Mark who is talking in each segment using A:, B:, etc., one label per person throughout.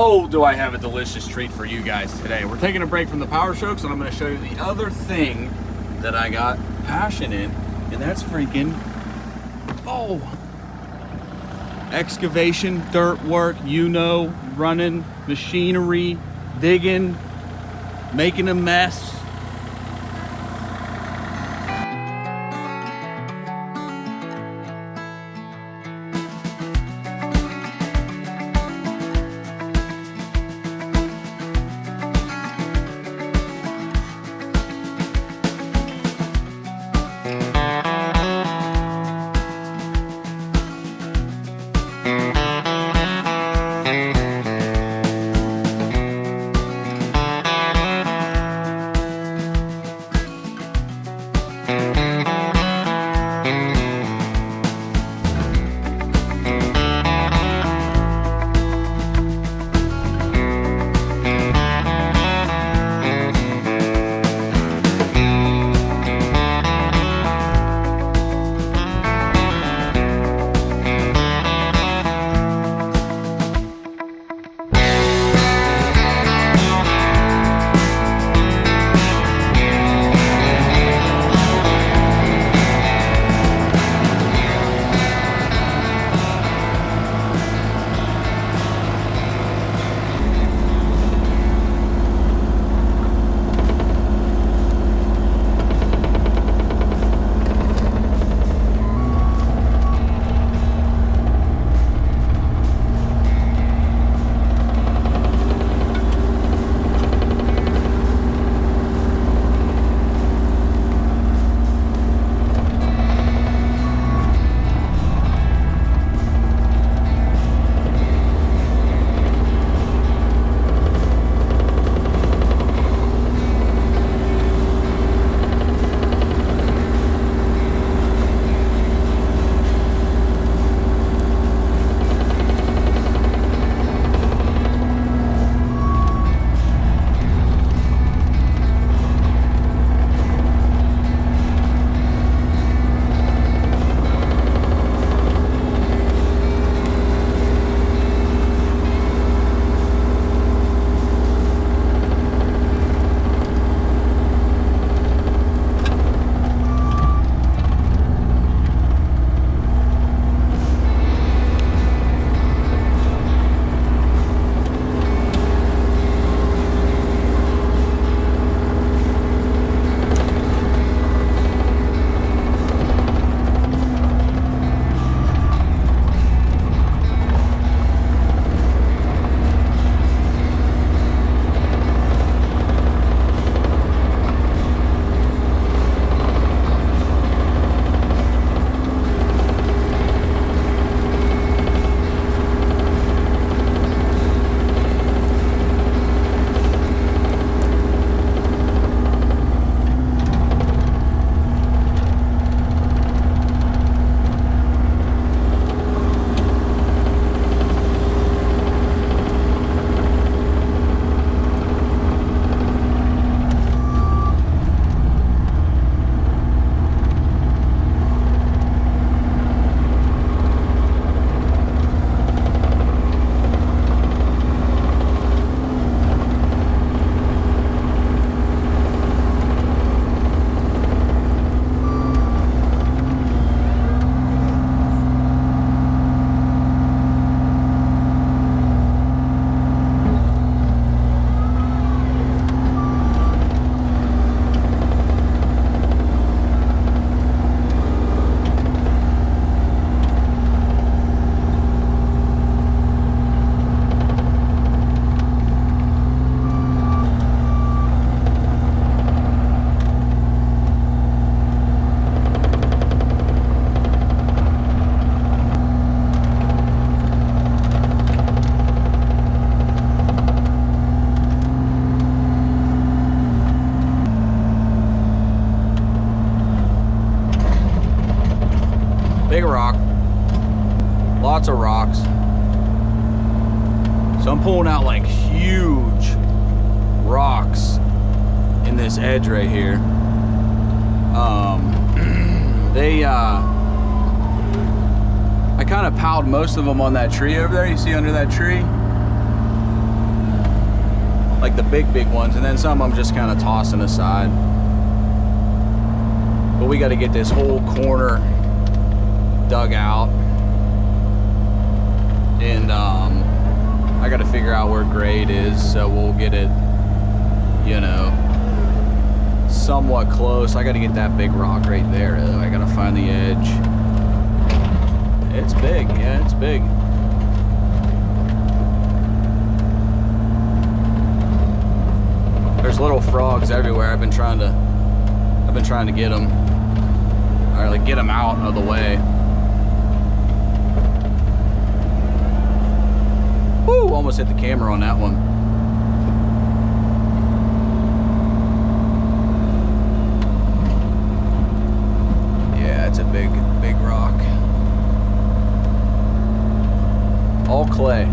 A: Oh, do I have a delicious treat for you guys today. We're taking a break from the power strokes, and I'm going to show you the other thing that I got passion in, and that's freaking, excavation, dirt work, running, machinery, digging, making a mess. Big rock, lots of rocks. So I'm pulling out like huge rocks in this edge right here. I kind of piled most of them on that tree over there. You see under that tree? like the big ones, and then some I'm just kind of tossing aside. But we got to get this whole corner dug out, and I got to figure out where grade is, so we'll get it, you know, somewhat close. I got to get that big rock right there, though. I got to find the edge. It's big, yeah, it's big. There's little frogs everywhere. I've been trying to get them, or like get them out of the way. Woo! Almost hit the camera on that one. Yeah, it's a big rock. All clay.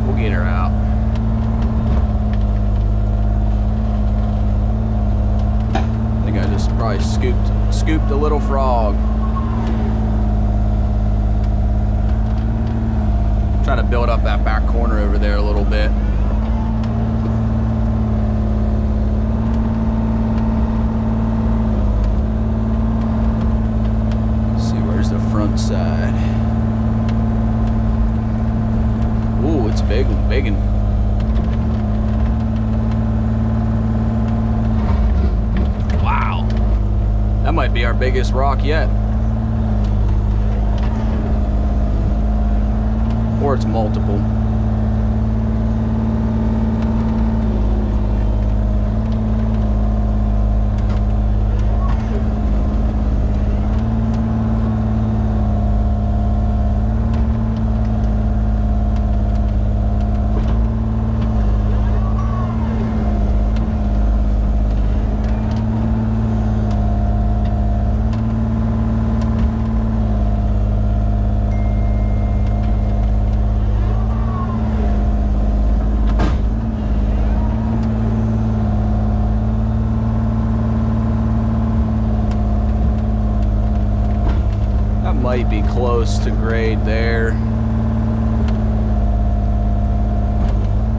A: We'll get her out. I think I just probably scooped a little frog. Trying to build up that back corner over there a little bit. Let's see, where's the front side? Ooh, it's big and wow, that might be our biggest rock yet, or it's multiple. Might be close to grade there.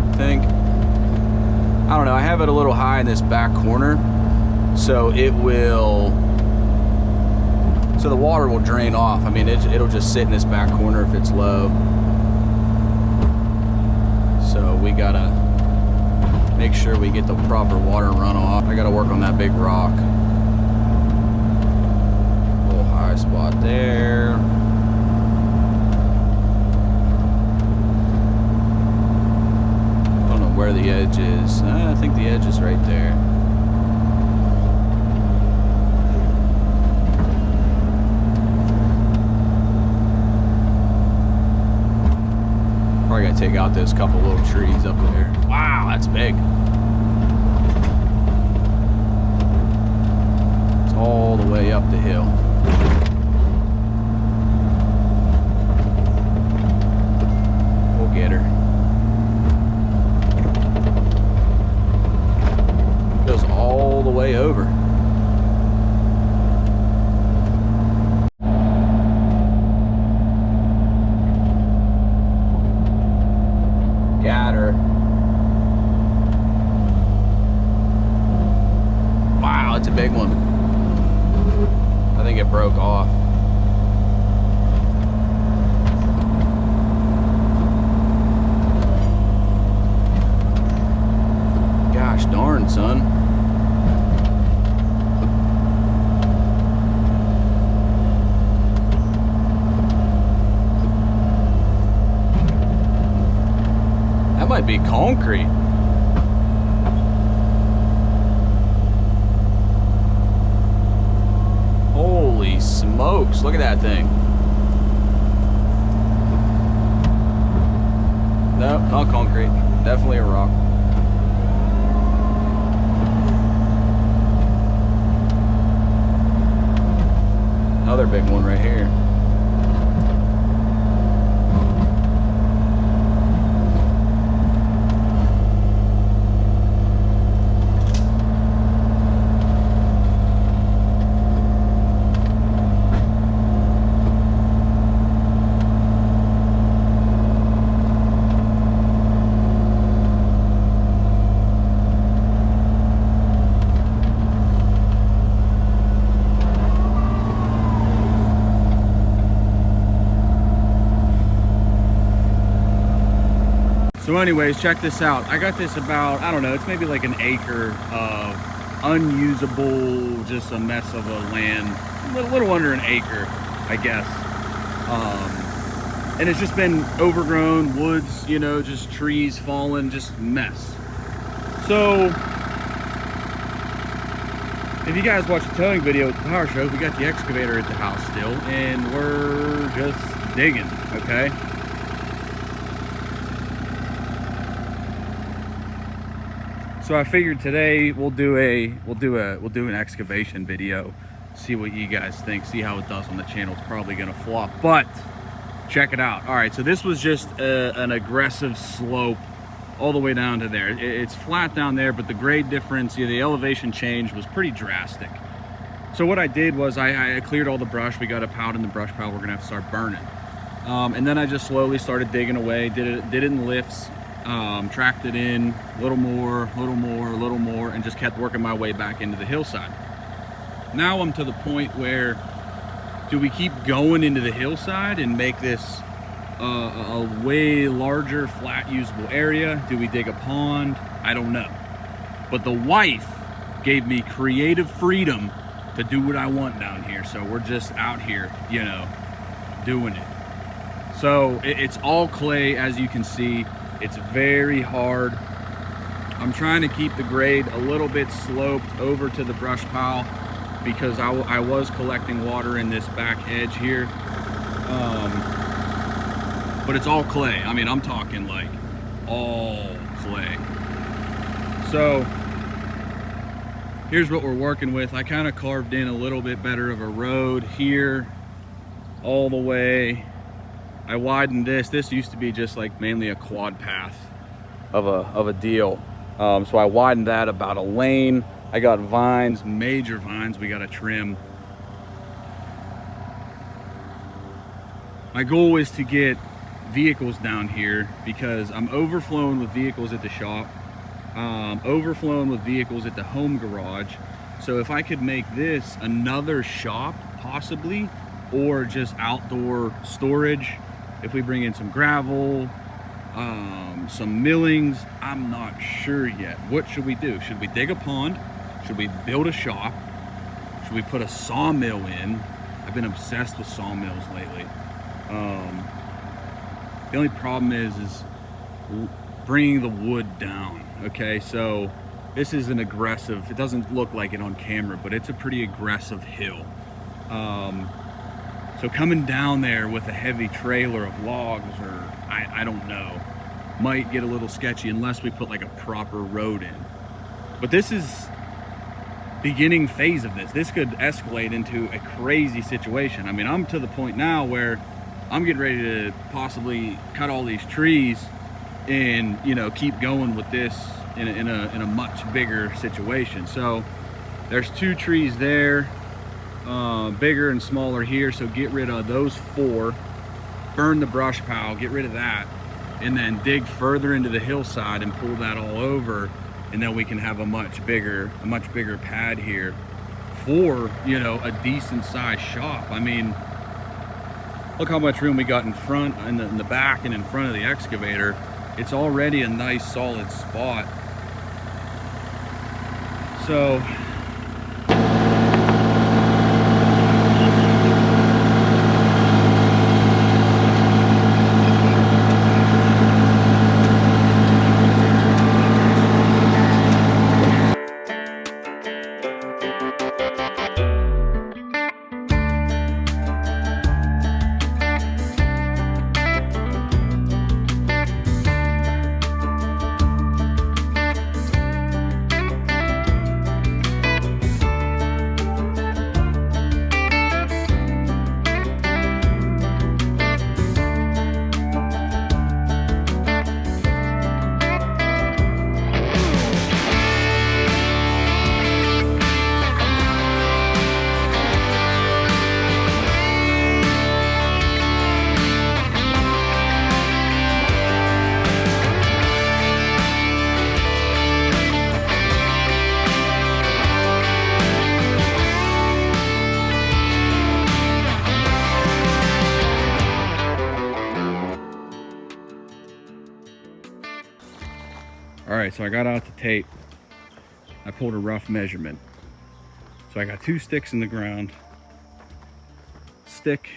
A: I think. I don't know. I have it a little high in this back corner, so it will. So the water will drain off. I mean, it'll just sit in this back corner if it's low. So we gotta make sure we get the proper water runoff. I gotta work on that big rock. Spot there. I don't know where the edge is. I think the edge is right there. Probably gotta take out those couple little trees up there. Wow, that's big. It's all the way up the hill. Get her. Goes all the way over. Got her. Wow, it's a big one. I think it broke off. Gosh darn, son. That might be concrete. Holy smokes, look at that thing. No, not concrete. Definitely a rock. Another big one right here. So anyways, check this out. I got this about, I don't know, it's maybe like an acre of unusable, just a mess of a land, a little under an acre, I guess. And it's just been overgrown, woods, you know, just trees falling, just mess. So if you guys watch the towing video at the power show, we got the excavator at the house still, and we're just digging, okay? So I figured today we'll do an excavation video, see what you guys think, see how it does on the channel. It's probably gonna flop, but check it out. All right, so this was just an aggressive slope all the way down to there. It's flat down there, but the grade difference, the elevation change was pretty drastic. So what I did was I cleared all the brush. We got a pound in the brush pile we're gonna have to start burning. And then I just slowly started digging away, did it in lifts, tracked it in, a little more, and just kept working my way back into the hillside. Now I'm to the point where, do we keep going into the hillside and make this a way larger, flat, usable area? Do we dig a pond? I don't know. But the wife gave me creative freedom to do what I want down here. So we're just out here, you know, doing it. So it's all clay, as you can see. It's very hard. I'm trying to keep the grade a little bit sloped over to the brush pile because I was collecting water in this back edge here. But it's all clay. I mean, I'm talking like all clay. So here's what we're working with. I kind of carved in a little bit better of a road here all the way. I widened this. This used to be just like mainly a quad path of a deal. So I widened that about a lane. I got vines, major vines we got to trim. My goal is to get vehicles down here because I'm overflowing with vehicles at the shop, overflowing with vehicles at the home garage. So if I could make this another shop possibly, or just outdoor storage, if we bring in some gravel, some millings, I'm not sure yet. What should we do? Should we dig a pond? Should we build a shop? Should we put a sawmill in? I've been obsessed with sawmills lately. The only problem is bringing the wood down. Okay, so this is an aggressive, it doesn't look like it on camera, but it's a pretty aggressive hill. So coming down there with a heavy trailer of logs, or I don't know, might get a little sketchy unless we put like a proper road in. But this is beginning phase of this. This could escalate into a crazy situation. I mean, I'm to the point now where I'm getting ready to possibly cut all these trees and, you know, keep going with this in a much bigger situation. So there's 2 trees there, bigger and smaller here. So get rid of those 4, burn the brush pile, get rid of that, and then dig further into the hillside and pull that all over. And then we can have a much bigger pad here for, you know, a decent sized shop. I mean, look how much room we got in front, in the back and in front of the excavator. It's already a nice solid spot. So right, so I got out the tape. I pulled a rough measurement. So I got 2 sticks in the ground. Stick,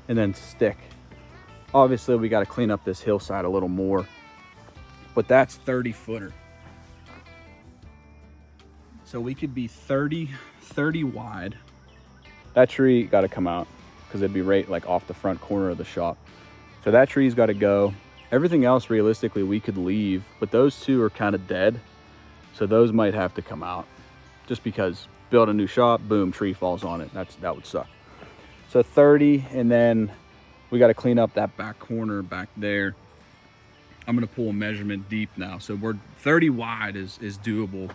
A: and then stick. Obviously, we got to clean up this hillside a little more, but that's 30 footer. So we could be 30 wide. That tree got to come out because it'd be right like off the front corner of the shop. So that tree's got to go. Everything else, realistically, we could leave, but those 2 are kind of dead. So those might have to come out just because build a new shop, boom, tree falls on it. That would suck. So 30, and then we got to clean up that back corner back there. I'm going to pull a measurement deep now. So we're 30 wide is doable.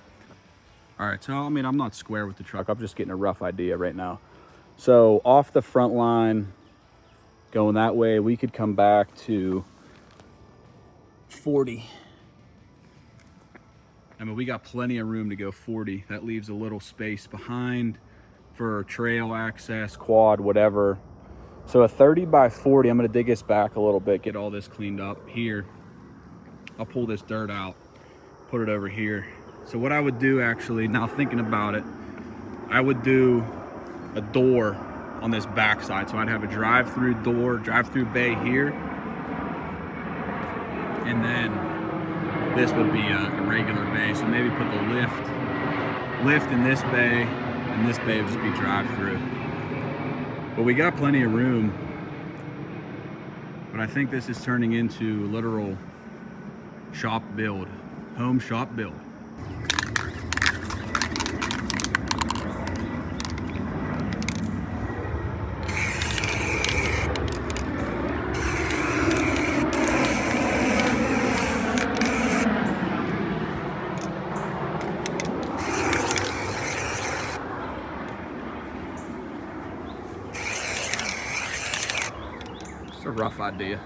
A: All right, so I mean, I'm not square with the truck. I'm just getting a rough idea right now. So off the front line, going that way, we could come back to 40. I mean, we got plenty of room to go 40. That leaves a little space behind for trail access, quad, whatever. So a 30 by 40, I'm gonna dig this back a little bit, get all this cleaned up here. I'll pull this dirt out, put it over here. So what I would do actually, now thinking about it, I would do a door on this back side. So I'd have a drive-through door, drive-through bay here. And then this would be a regular bay. So maybe put the lift in this bay, and this bay would just be drive-through. But we got plenty of room. But I think this is turning into literal shop build, home shop build. It's a rough idea.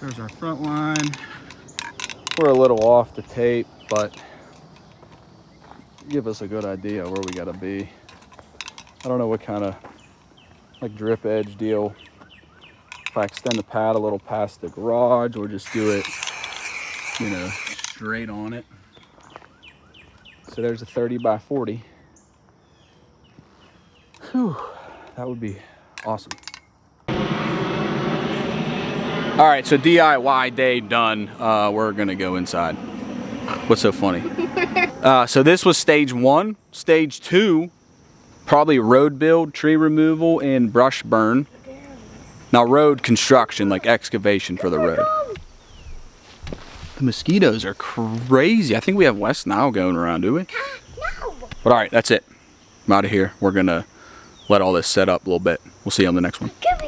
A: There's our front line. We're a little off the tape, but give us a good idea where we gotta be. I don't know what kind of like drip edge deal. If I extend the pad a little past the garage or just do it, you know, straight on it. So there's a 30 by 40. Whew, that would be awesome. All right, so DIY day done. We're gonna go inside. What's so funny? So this was stage 1. Stage 2, probably road build, tree removal, and brush burn. Now road construction, like excavation for the road. The mosquitoes are crazy. I think we have West Nile going around, do we? No. But all right, that's it. I'm out of here. We're gonna let all this set up a little bit. We'll see you on the next one.